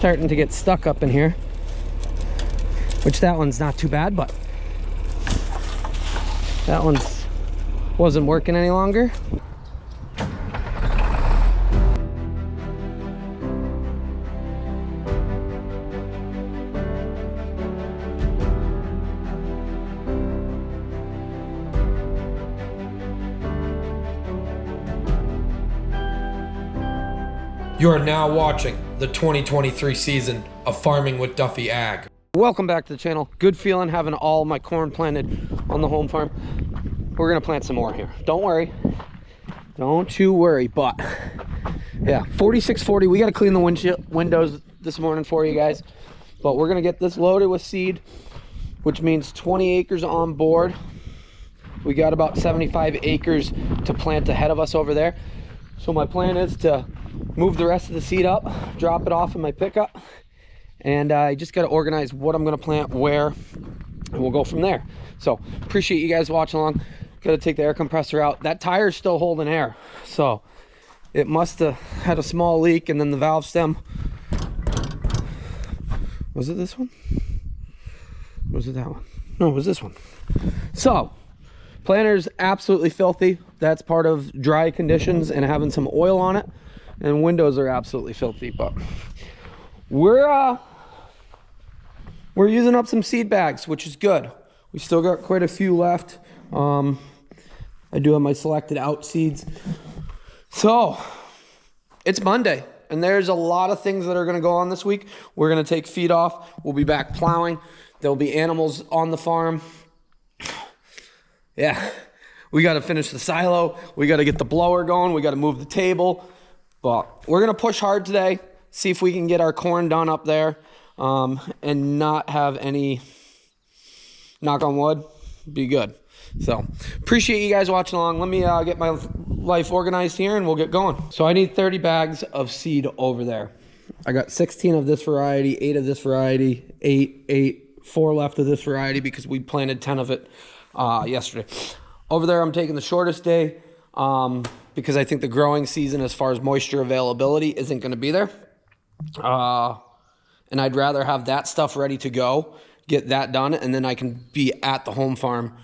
starting to get stuck up in here, which that one's not too bad, but that one's wasn't working any longer. You are now watching the 2023 season of Farming with Duffy Ag. Welcome back to the channel. Good feeling having all my corn planted on the home farm. We're gonna plant some more here. Don't worry. Don't you worry. But yeah, 4640. We gotta clean the windows this morning for you guys. But we're gonna get this loaded with seed, which means 20 acres on board. We got about 75 acres to plant ahead of us over there. So my plan is to move the rest of the seed up, drop it off in my pickup, and I just got to organize what I'm going to plant where, and we'll go from there. So appreciate you guys watching along. Got to take the air compressor out. That tire's still holding air, so it must have had a small leak, and then the valve stem, was it this one? Was it that one? No, it was this one. So planter's absolutely filthy. That's part of dry conditions and having some oil on it. And windows are absolutely filthy, but we're using up some seed bags, which is good. We still got quite a few left. I do have my selected out seeds. So it's Monday, and there's a lot of things that are gonna go on this week. We're gonna take feed off. We'll be back plowing. There'll be animals on the farm. Yeah, we gotta finish the silo. We gotta get the blower going. We gotta move the table. But we're going to push hard today, see if we can get our corn done up there, and not have any, knock on wood, be good. So appreciate you guys watching along. Let me get my life organized here and we'll get going. So I need 30 bags of seed over there. I got 16 of this variety, 8 of this variety, 4 left of this variety because we planted 10 of it yesterday. Over there I'm taking the shortest day. Because I think the growing season as far as moisture availability isn't going to be there. And I'd rather have that stuff ready to go, get that done, and then I can be at the home farm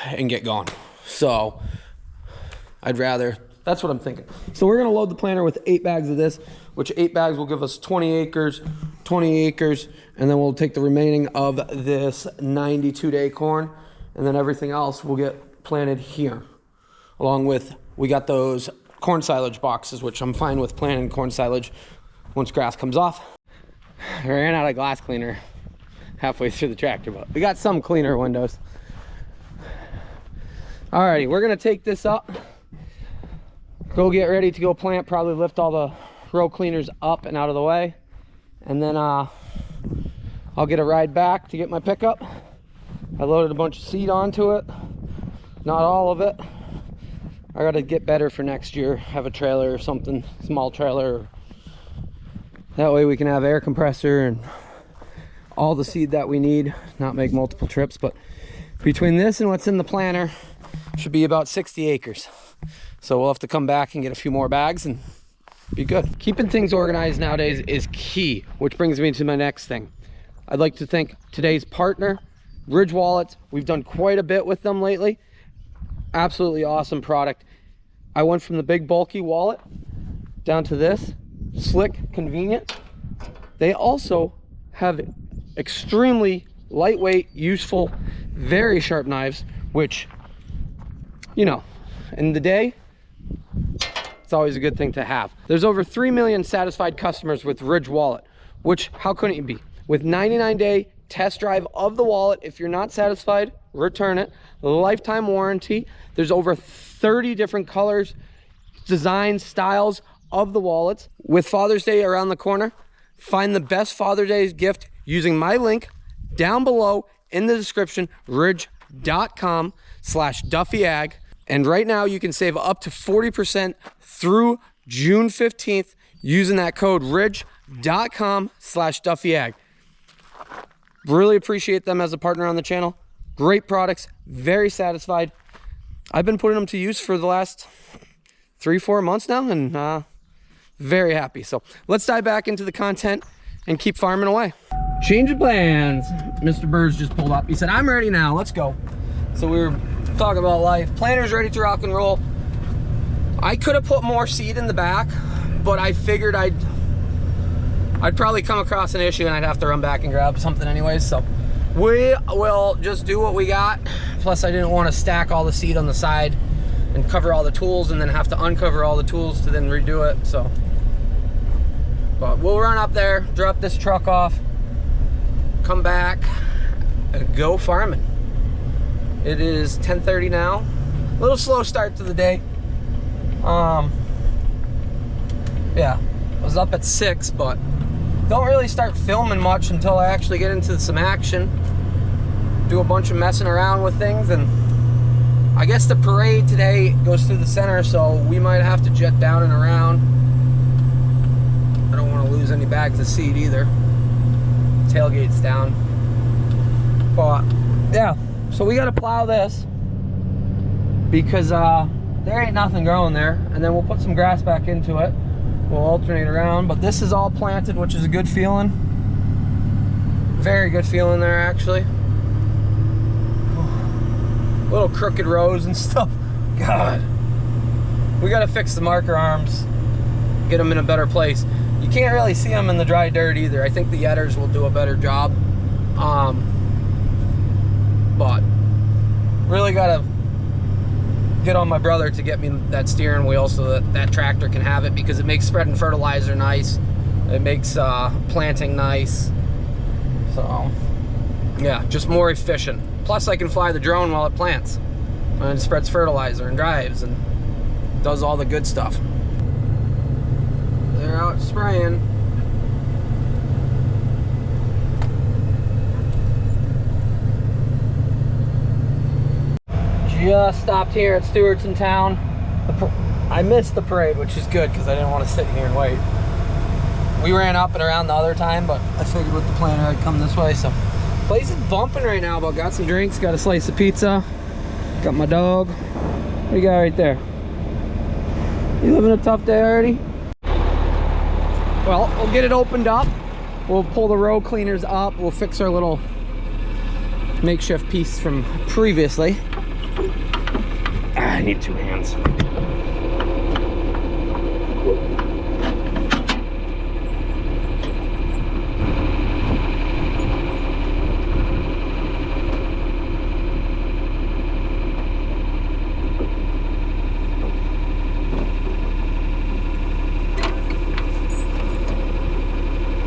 and get going. So I'd rather, that's what I'm thinking. So we're going to load the planter with 8 bags of this, which 8 bags will give us 20 acres, and then we'll take the remaining of this 92-day corn, and then everything else will get planted here. Along with, we got those corn silage boxes, which I'm fine with planting corn silage once grass comes off. I ran out of glass cleaner halfway through the tractor, but we got some cleaner windows. Alrighty, we're gonna take this up, go get ready to go plant, probably lift all the row cleaners up and out of the way, and then I'll get a ride back to get my pickup. I loaded a bunch of seed onto it, not all of it. I gotta get better for next year, have a trailer or something, small trailer. That way we can have air compressor and all the seed that we need, not make multiple trips. But between this and what's in the planter, should be about 60 acres. So we'll have to come back and get a few more bags and be good. Keeping things organized nowadays is key, which brings me to my next thing. I'd like to thank today's partner, Ridge Wallets. We've done quite a bit with them lately. Absolutely awesome product. I went from the big bulky wallet down to this slick, convenient. They also have extremely lightweight, useful, very sharp knives, which, you know, in the day, it's always a good thing to have. There's over 3 million satisfied customers with Ridge Wallet, which, how couldn't you be? With 99-day test drive of the wallet. If you're not satisfied, return it. Lifetime warranty. There's over 30 different colors, designs, styles of the wallets. With Father's Day around the corner, find the best Father's Day gift using my link down below in the description, ridge.com/DuffyAg. And right now you can save up to 40% through June 15th using that code ridge.com/DuffyAg. Really appreciate them as a partner on the channel. Great products, very satisfied. I've been putting them to use for the last 3-4 months now, and Very happy. So let's dive back into the content and keep farming away. Change of plans. Mr. Burrs just pulled up. He said, I'm ready now, let's go. So we were talking about life. Planter's ready to rock and roll. I could have put more seed in the back, but I figured I'd probably come across an issue and I'd have to run back and grab something anyways. So we will just do what we got. Plus I didn't want to stack all the seed on the side and cover all the tools and then have to uncover all the tools to then redo it. So, but we'll run up there, drop this truck off, come back, and go farming. It is 10:30 now. A little slow start to the day. Yeah, I was up at 6, but don't really start filming much until I actually get into some action. Do a bunch of messing around with things, and I guess the parade today goes through the center, so we might have to jet down and around. I don't want to lose any bags of seed either. Tailgate's down. But yeah, so we got to plow this because there ain't nothing growing there, and then we'll put some grass back into it. We'll alternate around, but this is all planted, which is a good feeling. Very good feeling there, actually. Little crooked rows and stuff. God, we got to fix the marker arms, get them in a better place. You can't really see them in the dry dirt either. I think the yetters will do a better job. But really got to get on my brother to get me that steering wheel so that that tractor can have it, because it makes spreading fertilizer nice. It makes planting nice. So yeah, just more efficient. Plus I can fly the drone while it plants and it spreads fertilizer and drives and does all the good stuff. They're out spraying. Just stopped here at Stewartson Town. I missed the parade, which is good because I didn't want to sit here and wait. We ran up and around the other time, but I figured with the planter I'd come this way. So place is bumping right now, but got some drinks, got a slice of pizza, got my dog. What do you got right there? You living a tough day already? Well, we'll get it opened up. We'll pull the row cleaners up. We'll fix our little makeshift piece from previously. I need two hands.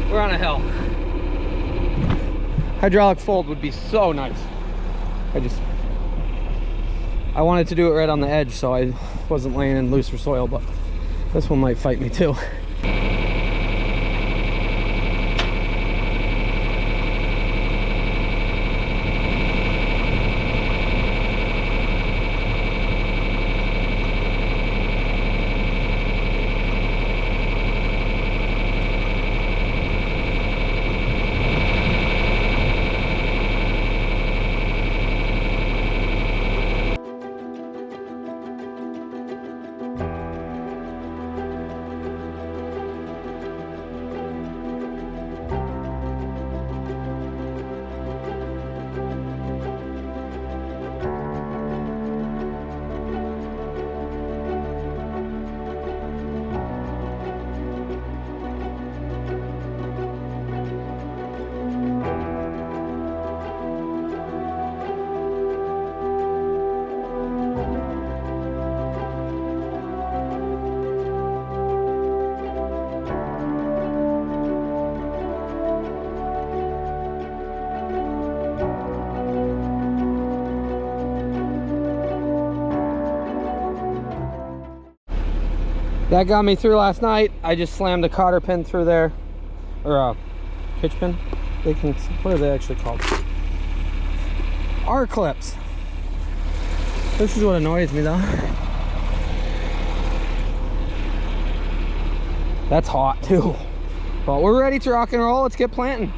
We're on a hill. Hydraulic fold would be so nice. I wanted to do it right on the edge so I wasn't laying in looser soil, but this one might fight me too. That got me through last night. I just slammed a cotter pin through there, or a pitch pin. What are they actually called? R-clips. This is what annoys me though. That's hot too. But we're ready to rock and roll. Let's get planting.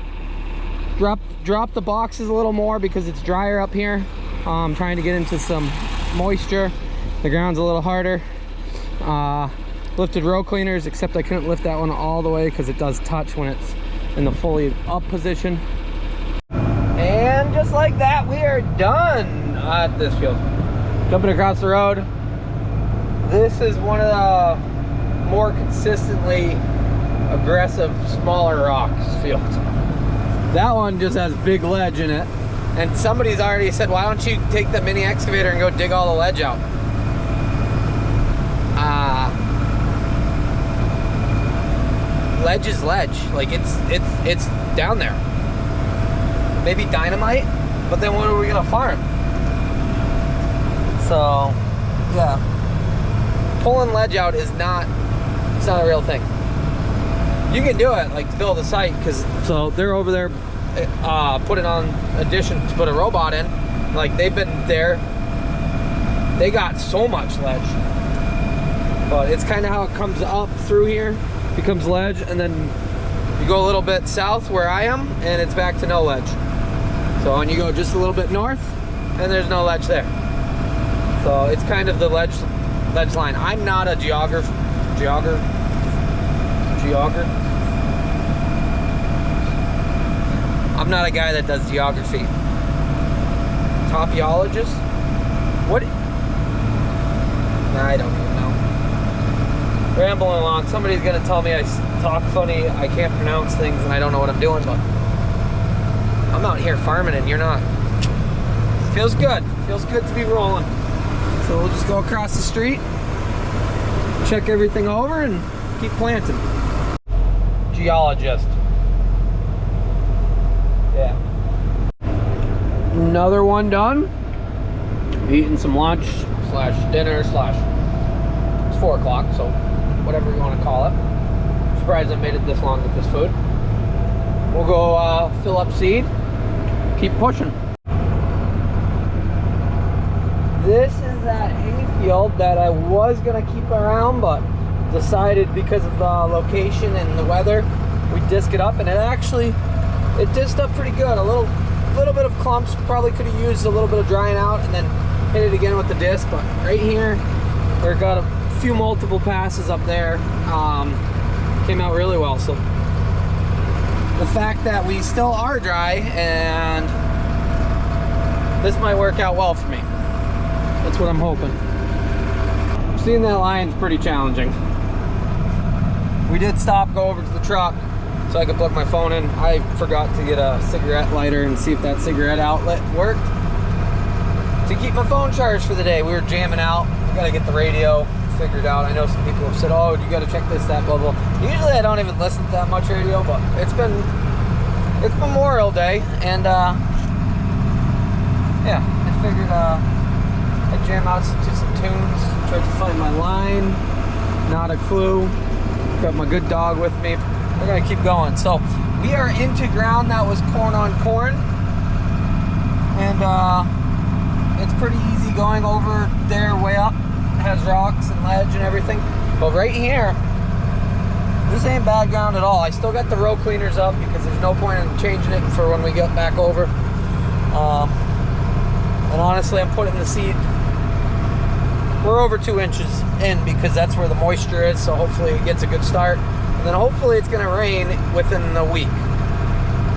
Drop the boxes a little more because it's drier up here. Trying to get into some moisture. The ground's a little harder. lifted row cleaners, except I couldn't lift that one all the way because it does touch when it's in the fully up position. And just like that, we are done at this field. Jumping across the road. This is one of the more consistently aggressive, smaller rocks fields. That one just has big ledge in it. And somebody's already said, why don't you take the mini excavator and go dig all the ledge out? Ledge is ledge. Like it's down there. Maybe dynamite, but then what are we gonna farm? So yeah, pulling ledge out is not, it's not a real thing. You can do it like to build a site, because so they're over there putting on addition to put a robot in. Like they've been there, they got so much ledge, but it's kind of how it comes up through here, becomes ledge, and then you go a little bit south where I am and it's back to no ledge. So when you go just a little bit north and there's no ledge there. So it's kind of the ledge line. I'm not a geographer. I'm not a guy that does geography. Topologist? What? I don't even know. Rambling along. Somebody's gonna tell me I talk funny, I can't pronounce things, and I don't know what I'm doing, but I'm out here farming and you're not. Feels good. Feels good to be rolling. So we'll just go across the street, check everything over, and keep planting. Geologist. Yeah. Another one done. Eating some lunch slash dinner slash, it's 4 o'clock, so whatever you want to call it. Surprised I made it this long with this food. We'll go fill up seed, keep pushing. This is that hayfield that I was gonna keep around, but decided because of the location and the weather, we disc it up, and it disced up pretty good. A little bit of clumps, probably could have used a little bit of drying out and then hit it again with the disc, but right here, we've got a few multiple passes up there, came out really well. So the fact that we still are dry, and this might work out well for me. That's what I'm hoping. Seeing that line's pretty challenging. We did stop, go over to the truck so I could plug my phone in. I forgot to get a cigarette lighter and see if that cigarette outlet worked to keep my phone charged for the day. We were jamming out. We gotta get the radio figured out. I know some people have said, oh, you gotta check this, that, blah, blah. Usually I don't even listen to that much radio, but it's Memorial Day, and yeah, I figured I'd jam out to some tunes, tried to find my line, not a clue. Got my good dog with me. We're gonna keep going. So we are into ground that was corn on corn, and it's pretty easy going over there way up. It has rocks and ledge and everything, but right here, this ain't bad ground at all. I still got the row cleaners up because there's no point in changing it for when we get back over. And honestly, I'm putting the seed, we're over 2 inches in because that's where the moisture is, so hopefully it gets a good start. And then hopefully it's gonna rain within the week.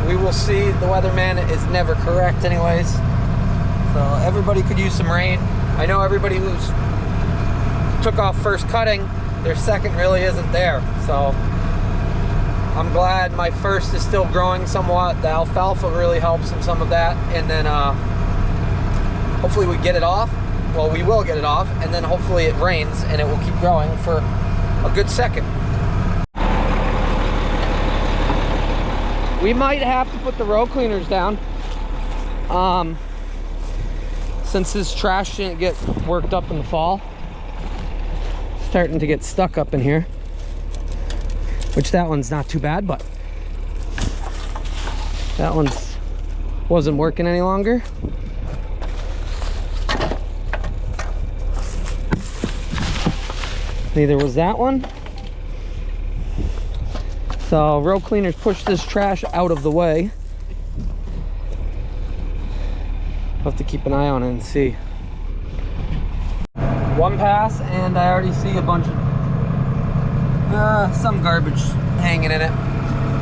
We will see. The weatherman is never correct anyways. So everybody could use some rain. I know everybody who's took off first cutting, their second really isn't there. So I'm glad my first is still growing somewhat. The alfalfa really helps in some of that. And then hopefully we get it off. Well, we will get it off, and then hopefully it rains and it will keep growing for a good second. We might have to put the row cleaners down since this trash didn't get worked up in the fall. Starting to get stuck up in here, which that one's not too bad, but that one's wasn't working any longer. Neither was that one. So row cleaners push this trash out of the way. I'll have to keep an eye on it and see. One pass, and I already see a bunch of Some garbage hanging in it.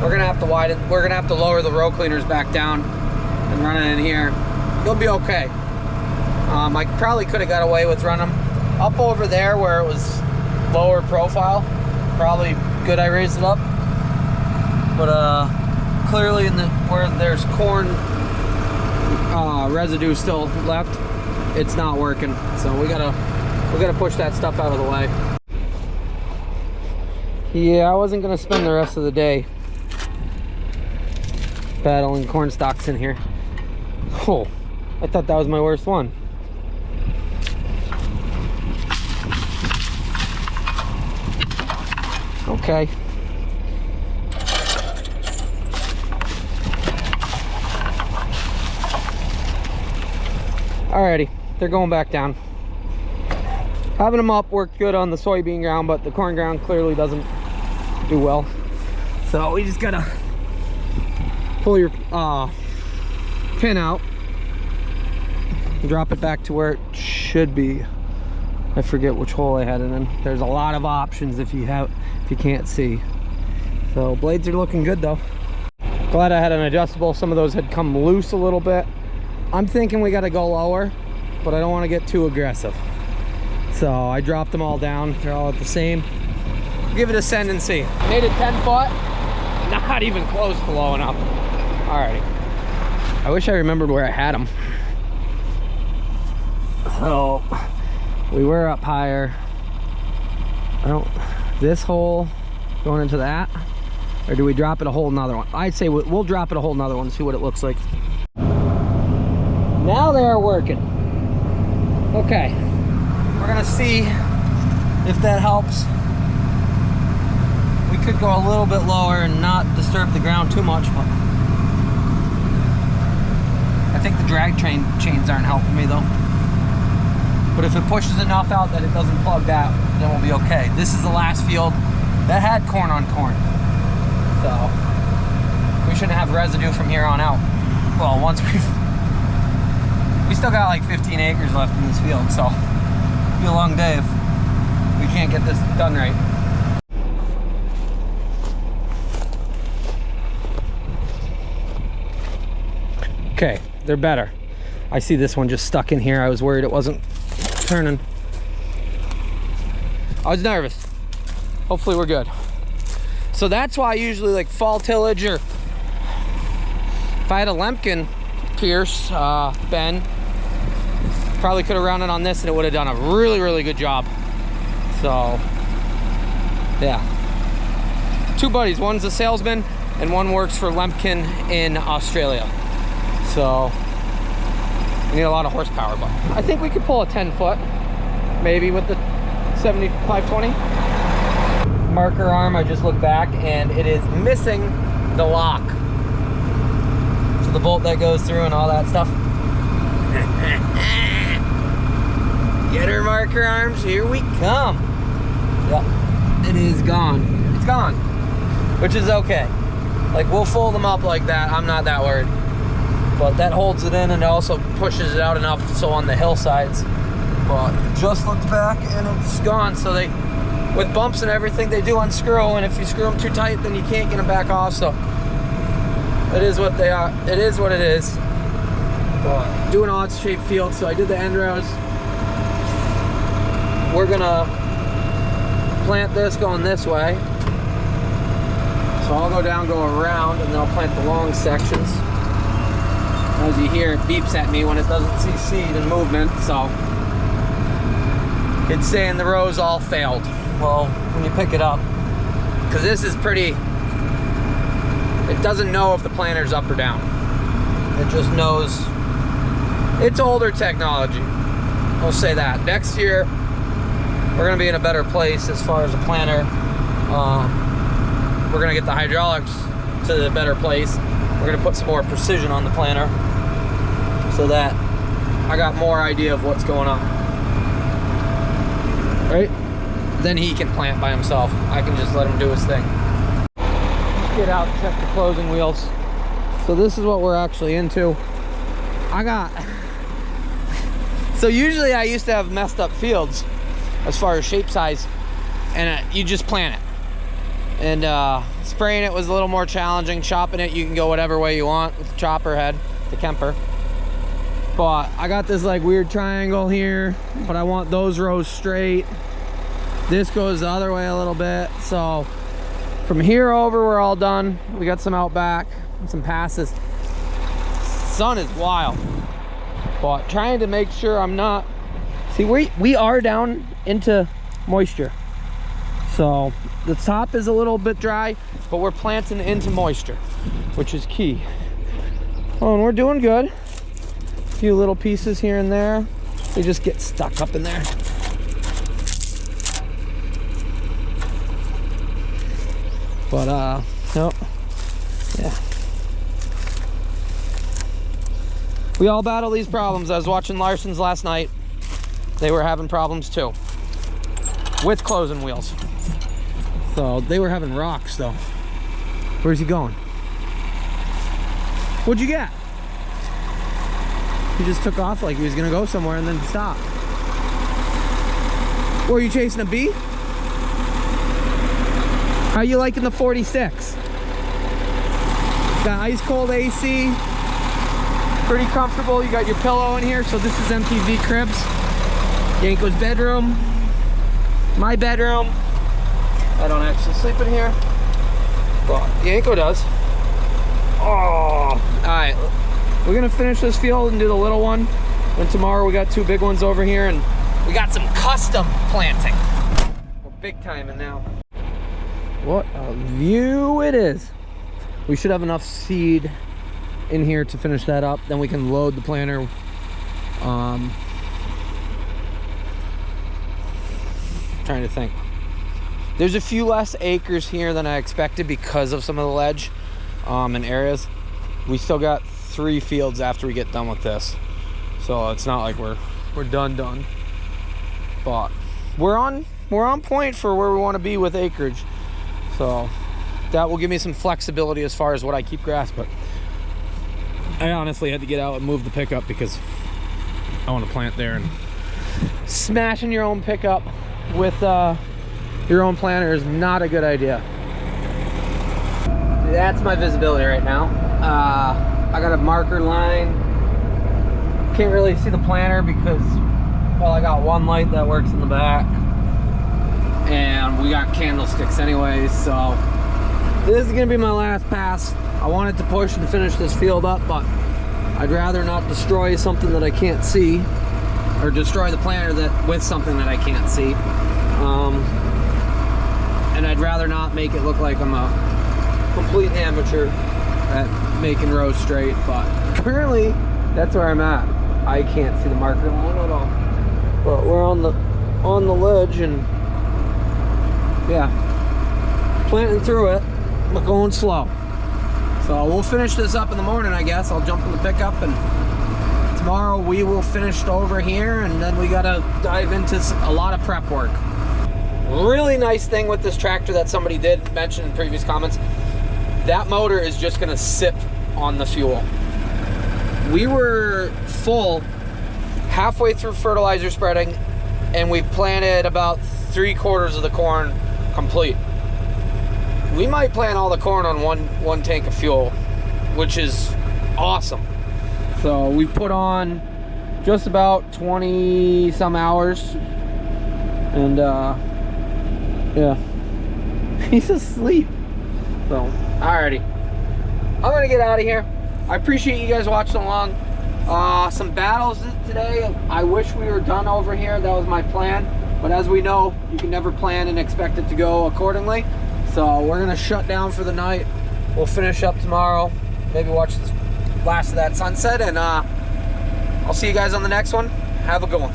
We're gonna have to we're gonna have to lower the row cleaners back down and run it in here. It'll be okay. I probably could have got away with running them up over there where it was lower profile. Probably good I raised it up. But clearly in where there's corn residue still left, it's not working. So we gotta push that stuff out of the way. Yeah, I wasn't gonna spend the rest of the day battling corn stalks in here. Oh, I thought that was my worst one. Okay. Alrighty, they're going back down. Having them up worked good on the soybean ground, but the corn ground clearly doesn't do well. So we just gotta pull your pin out, drop it back to where it should be. I forget which hole I had it in. There's a lot of options if you can't see. So blades are looking good though. Glad I had an adjustable. Some of those had come loose a little bit. I'm thinking we got to go lower, but I don't want to get too aggressive. So I dropped them all down. They're all at the same. Give it a send and see. Made it 10 foot. Not even close to low enough. Alrighty. I wish I remembered where I had them. So we were up higher. This hole going into that, or do we drop it a whole nother one? I'd say we'll drop it a whole nother one, see what it looks like. Now they are working. Okay, we're gonna see if that helps. We could go a little bit lower and not disturb the ground too much, but I think the drag chains aren't helping me though. But if it pushes enough out that it doesn't plug that, then we'll be okay. This is the last field that had corn on corn. So we shouldn't have residue from here on out. Well, once we still got like 15 acres left in this field, so it'll be a long day if we can't get this done right. Okay, they're better. I see this one just stuck in here. I was worried it wasn't turning. I was nervous. Hopefully we're good. So that's why I usually like fall tillage, or if I had a Lemkin Pierce Ben, probably could have rounded on this and it would have done a really good job. So yeah, two buddies, one's a salesman and one works for Lemkin in Australia. So we need a lot of horsepower, but I think we could pull a 10 foot maybe with the 7520. Marker arm, I just looked back and it is missing the lock. So the bolt that goes through and all that stuff. Get her, marker arms, here we come. Yep, it is gone. It's gone, which is okay. Like, we'll fold them up like that. I'm not that worried. But that holds it in and also pushes it out enough so on the hillsides. But just looked back and it's gone. So they, with bumps and everything, they do unscrew, and if you screw them too tight, then you can't get them back off. So it is what they are. It is what it is. But do an odd shaped field, so I did the end rows. We're gonna plant this going this way. So I'll go down, go around, and then I'll plant the long sections. As you hear, it beeps at me when it doesn't see seed and movement, so it's saying the rows all failed. Well, when you pick it up, because this is pretty, it doesn't know if the planter's up or down. It just knows. It's older technology, I'll say that. Next year, we're gonna be in a better place as far as the planter. We're gonna get the hydraulics to the better place. We're gonna put some more precision on the planter so that I got more idea of what's going on. Right? Then he can plant by himself. I can just let him do his thing. Let's get out, check the closing wheels. So this is what we're actually into. So usually I used to have messed up fields as far as shape size, and you just plant it. And spraying it was a little more challenging. Chopping it, you can go whatever way you want with the chopper head, the Kemper. But I got this like weird triangle here, but I want those rows straight. This goes the other way a little bit. So from here over, we're all done. We got some out back and some passes. Sun is wild, but trying to make sure I'm not, see, we are down into moisture. So the top is a little bit dry, but we're planting into moisture, which is key. Oh, and we're doing good. A few little pieces here and there. They just get stuck up in there. But nope. Yeah. We all battle these problems. I was watching Larson's last night. They were having problems too with closing wheels. So they were having rocks though. Where's he going? What'd you get? He just took off like he was gonna go somewhere and then stopped. Were you chasing a bee? How you liking the 46? It's got ice cold AC. Pretty comfortable. You got your pillow in here. So this is MTV Cribs. Yanko's bedroom. My bedroom. I don't actually sleep in here. Well, Yanko does. Oh, alright. We're gonna finish this field and do the little one. And tomorrow we got 2 big ones over here, and we got some custom planting. We're big timing now. What a view it is. We should have enough seed in here to finish that up. Then we can load the planter. Trying to think. There's a few less acres here than I expected because of some of the ledge and areas. We still got 3 fields after we get done with this, so it's not like we're done. But we're on point for where we want to be with acreage. So that will give me some flexibility as far as what I keep grass. But I honestly had to get out and move the pickup because I want to plant there, and smashing your own pickup with your own planter is not a good idea. That's my visibility right now. I got a marker line. Can't really see the planter because, well, I got one light that works in the back, and we got candlesticks anyways. So this is gonna be my last pass. I wanted to push and finish this field up, but I'd rather not destroy something that I can't see, or destroy the planter with something that I can't see. And I'd rather not make it look like I'm a complete amateur at making rows straight, but currently that's where I'm at. I can't see the marker line at all, but we're on the ledge, and yeah, planting through it, but going slow. So we'll finish this up in the morning, I guess. I'll jump in the pickup, and tomorrow we will finish over here, and then we gotta dive into a lot of prep work. Really nice thing with this tractor that somebody did mention in previous comments, that motor is just gonna sip on the fuel. We were full halfway through fertilizer spreading, and we've planted about 3/4 of the corn complete. We might plant all the corn on one tank of fuel, which is awesome. So we put on just about 20 some hours, and yeah, he's asleep. So alrighty, I'm gonna get out of here. I appreciate you guys watching along. Some battles today. I wish we were done over here. That was my plan, but as we know, you can never plan and expect it to go accordingly. So we're gonna shut down for the night. We'll finish up tomorrow, maybe watch the last of that sunset, and I'll see you guys on the next one. Have a good one.